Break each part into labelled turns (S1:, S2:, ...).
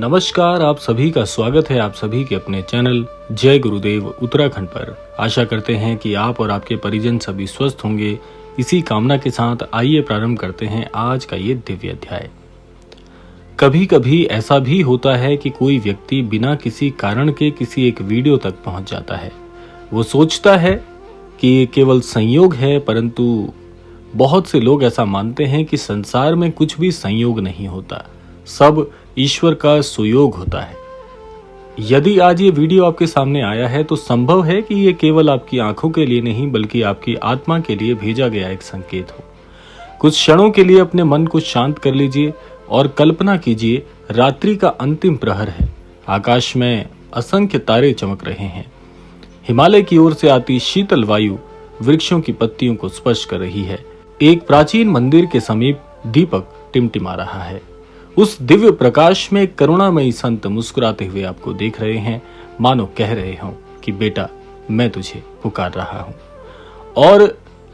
S1: नमस्कार, आप सभी का स्वागत है आप सभी के अपने चैनल जय गुरुदेव उत्तराखंड पर। आशा करते हैं कि आप और आपके परिजन सभी स्वस्थ होंगे। इसी कामना के साथ आइए प्रारंभ करते हैं आज का ये दिव्य अध्याय। कभी कभी ऐसा भी होता है कि कोई व्यक्ति बिना किसी कारण के किसी एक वीडियो तक पहुंच जाता है। वो सोचता है कि ये केवल संयोग है, परंतु बहुत से लोग ऐसा मानते हैं कि संसार में कुछ भी संयोग नहीं होता, सब ईश्वर का सुयोग होता है। यदि आज ये वीडियो आपके सामने आया है तो संभव है कि ये केवल आपकी आंखों के लिए नहीं बल्कि आपकी आत्मा के लिए भेजा गया एक संकेत हो। कुछ क्षणों के लिए अपने मन को शांत कर लीजिए और कल्पना कीजिए, रात्रि का अंतिम प्रहर है। आकाश में असंख्य तारे चमक रहे हैं। हिमालय की ओर से आती शीतल वायु वृक्षों की पत्तियों को स्पर्श कर रही है। एक प्राचीन मंदिर के समीप दीपक टिमटिमा रहा है। उस दिव्य प्रकाश में करुणामयी संत मुस्कुराते हुए आपको देख रहे हैं, मानो कह रहे हों कि बेटा, मैं तुझे पुकार रहा हूं। और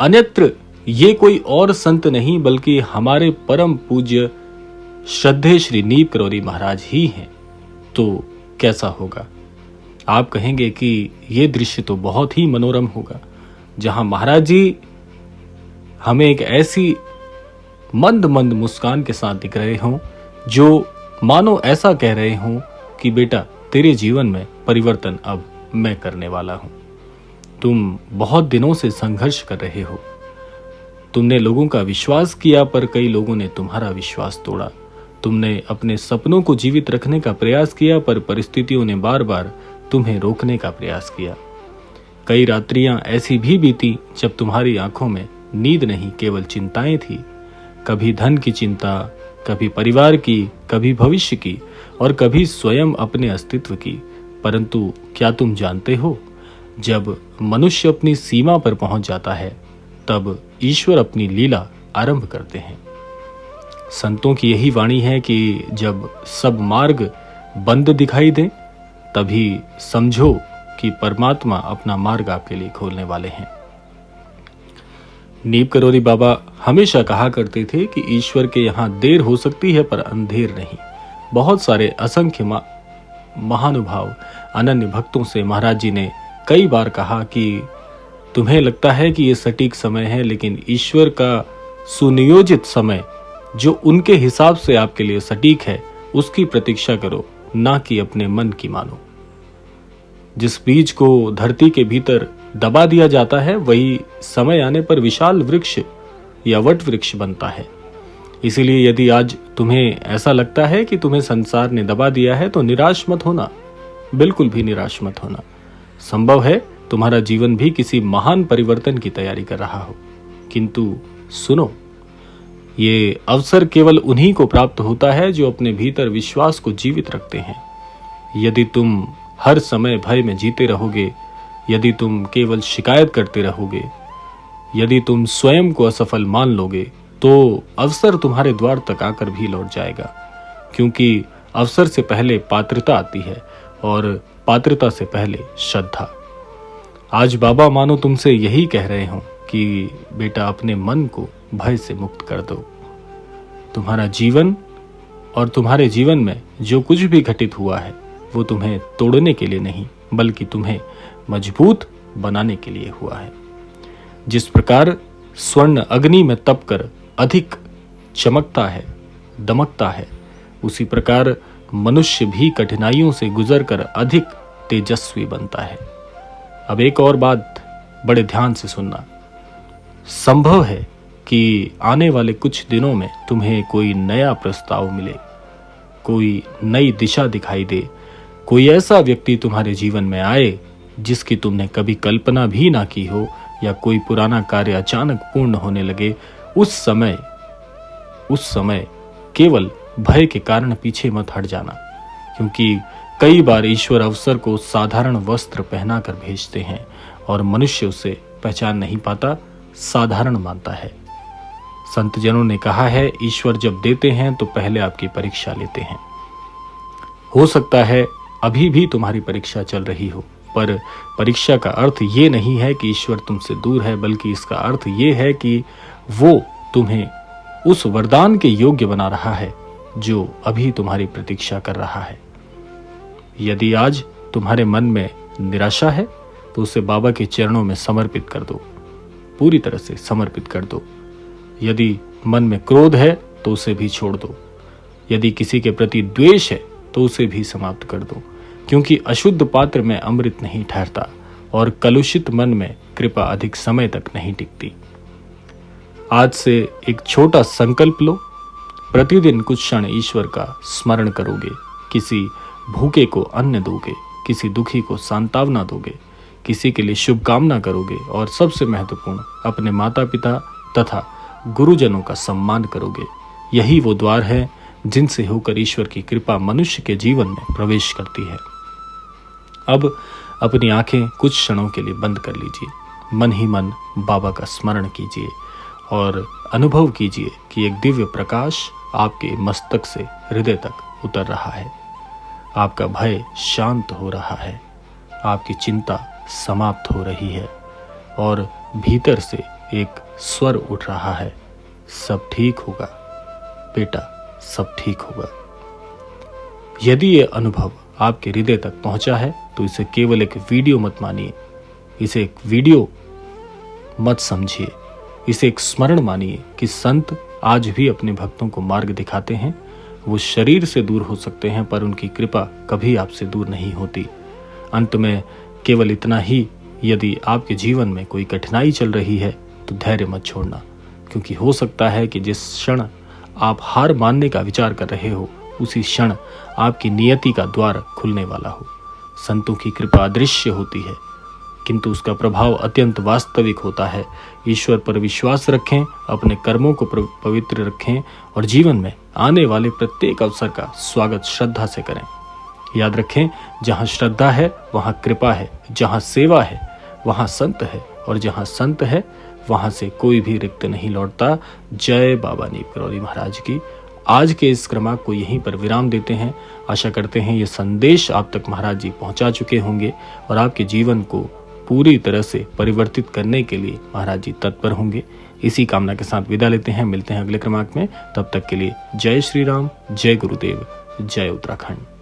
S1: अन्यत्र ये कोई और संत नहीं बल्कि हमारे परम पूज्य श्रद्धेय श्री नीप करौरी महाराज ही हैं। तो कैसा होगा? आप कहेंगे कि ये दृश्य तो बहुत ही मनोरम होगा, जहां महाराज जी हमें एक ऐसी मंद मंद मुस्कान के साथ दिख रहे हों जो मानो ऐसा कह रहे हों कि बेटा, तेरे जीवन में परिवर्तन अब मैं करने वाला हूं। तुम बहुत दिनों से संघर्ष कर रहे हो। तुमने लोगों का विश्वास किया, पर कई लोगों ने तुम्हारा विश्वास तोड़ा। तुमने अपने सपनों को जीवित रखने का प्रयास किया, पर परिस्थितियों ने बार बार तुम्हें रोकने का प्रयास किया। कई रात्रियां ऐसी भी बीती जब तुम्हारी आंखों में नींद नहीं, केवल चिंताएं थी। कभी धन की चिंता, कभी परिवार की, कभी भविष्य की और कभी स्वयं अपने अस्तित्व की। परंतु क्या तुम जानते हो, जब मनुष्य अपनी सीमा पर पहुंच जाता है तब ईश्वर अपनी लीला आरंभ करते हैं। संतों की यही वाणी है कि जब सब मार्ग बंद दिखाई दे तभी समझो कि परमात्मा अपना मार्ग आपके लिए खोलने वाले हैं। नीप करौरी बाबा हमेशा कहा करते थे कि ईश्वर के यहाँ देर हो सकती है पर अंधेर नहीं। बहुत सारे असंख्य महानुभाव अनन्य भक्तों से महाराज जी ने कई बार कहा कि तुम्हें लगता है कि ये सटीक समय है, लेकिन ईश्वर का सुनियोजित समय जो उनके हिसाब से आपके लिए सटीक है उसकी प्रतीक्षा करो, ना कि अपने मन की मानो। जिस बीज को धरती के भीतर दबा दिया जाता है वही समय आने पर विशाल वृक्ष या वट वृक्ष बनता है। इसीलिए यदि आज तुम्हें ऐसा लगता है कि तुम्हें संसार ने दबा दिया है तो निराश मत होना, बिल्कुल भी निराश मत होना। संभव है तुम्हारा जीवन भी किसी महान परिवर्तन की तैयारी कर रहा हो, किंतु सुनो, ये अवसर केवल उन्हीं को प्राप्त होता है जो अपने भीतर विश्वास को जीवित रखते हैं। यदि तुम हर समय भय में जीते रहोगे, यदि तुम केवल शिकायत करते रहोगे, यदि तुम स्वयं को असफल मान लोगे, तो अवसर तुम्हारे द्वार तक आकर भी लौट जाएगा। क्योंकि अवसर से पहले पात्रता आती है और पात्रता से पहले श्रद्धा। आज बाबा मानो तुमसे यही कह रहे हो कि बेटा, अपने मन को भय से मुक्त कर दो। तुम्हारा जीवन और तुम्हारे जीवन में जो कुछ भी घटित हुआ है वो तुम्हें तोड़ने के लिए नहीं बल्कि तुम्हें मजबूत बनाने के लिए हुआ है। जिस प्रकार स्वर्ण अग्नि में तपकर अधिक चमकता है, दमकता है, उसी प्रकार मनुष्य भी कठिनाइयों से गुजरकर अधिक तेजस्वी बनता है। अब एक और बात बड़े ध्यान से सुनना। संभव है कि आने वाले कुछ दिनों में तुम्हें कोई नया प्रस्ताव मिले, कोई नई दिशा दिखाई दे, कोई ऐसा व्यक्ति तुम्हारे जीवन में आए जिसकी तुमने कभी कल्पना भी ना की हो, या कोई पुराना कार्य अचानक पूर्ण होने लगे। उस समय केवल भय के कारण पीछे मत हट जाना, क्योंकि कई बार ईश्वर अवसर को साधारण वस्त्र पहनाकर भेजते हैं और मनुष्य उसे पहचान नहीं पाता, साधारण मानता है। संत जनों ने कहा है, ईश्वर जब देते हैं तो पहले आपकी परीक्षा लेते हैं। हो सकता है अभी भी तुम्हारी परीक्षा चल रही हो, पर परीक्षा का अर्थ ये नहीं है कि ईश्वर तुमसे दूर है, बल्कि इसका अर्थ ये है कि वो तुम्हें उस वरदान के योग्य बना रहा है जो अभी तुम्हारी प्रतीक्षा कर रहा है। यदि आज तुम्हारे मन में निराशा है तो उसे बाबा के चरणों में समर्पित कर दो, पूरी तरह से समर्पित कर दो। यदि मन में क्रोध है तो उसे भी छोड़ दो। यदि किसी के प्रति द्वेष है तो उसे भी समाप्त कर दो, क्योंकि अशुद्ध पात्र में अमृत नहीं ठहरता और कलुषित मन में कृपा अधिक समय तक नहीं टिकती। आज से एक छोटा संकल्प लो, प्रतिदिन कुछ क्षण ईश्वर का स्मरण करोगे, किसी भूखे को अन्न दोगे, किसी दुखी को सांत्वना दोगे, किसी के लिए शुभकामना करोगे और सबसे महत्वपूर्ण अपने माता पिता तथा गुरुजनों का सम्मान करोगे। यही वो द्वार है जिनसे होकर ईश्वर की कृपा मनुष्य के जीवन में प्रवेश करती है। अब अपनी आंखें कुछ क्षणों के लिए बंद कर लीजिए, मन ही मन बाबा का स्मरण कीजिए और अनुभव कीजिए कि एक दिव्य प्रकाश आपके मस्तक से हृदय तक उतर रहा है। आपका भय शांत हो रहा है, आपकी चिंता समाप्त हो रही है और भीतर से एक स्वर उठ रहा है, सब ठीक होगा बेटा, सब ठीक होगा। यदि ये अनुभव आपके हृदय तक पहुंचा है तो इसे केवल एक वीडियो मत मानिए, इसे एक वीडियो मत समझिए, इसे एक स्मरण मानिए कि संत आज भी अपने भक्तों को मार्ग दिखाते हैं। वो शरीर से दूर हो सकते हैं पर उनकी कृपा कभी आपसे दूर नहीं होती। अंत में केवल इतना ही, यदि आपके जीवन में कोई कठिनाई चल रही है तो धैर्य मत छोड़ना, क्योंकि हो सकता है कि जिस क्षण आप हार मानने का विचार कर रहे हो उसी क्षण आपकी नियति का द्वार खुलने वाला हो। संतों की कृपा अदृश्य होती है किंतु उसका प्रभाव अत्यंत वास्तविक होता है। ईश्वर पर विश्वास रखें, अपने कर्मों को पवित्र रखें और जीवन में आने वाले प्रत्येक अवसर का स्वागत श्रद्धा से करें। याद रखें, जहाँ श्रद्धा है वहाँ कृपा है, जहाँ सेवा है वहाँ संत है और जहाँ संत है वहाँ से कोई भी रिक्त नहीं लौटता। जय बाबा नीम करौली महाराज की। आज के इस क्रमांक को यहीं पर विराम देते हैं। आशा करते हैं ये संदेश आप तक महाराज जी पहुंचा चुके होंगे और आपके जीवन को पूरी तरह से परिवर्तित करने के लिए महाराज जी तत्पर होंगे। इसी कामना के साथ विदा लेते हैं, मिलते हैं अगले क्रमांक में। तब तक के लिए जय श्री राम, जय गुरुदेव, जय उत्तराखंड।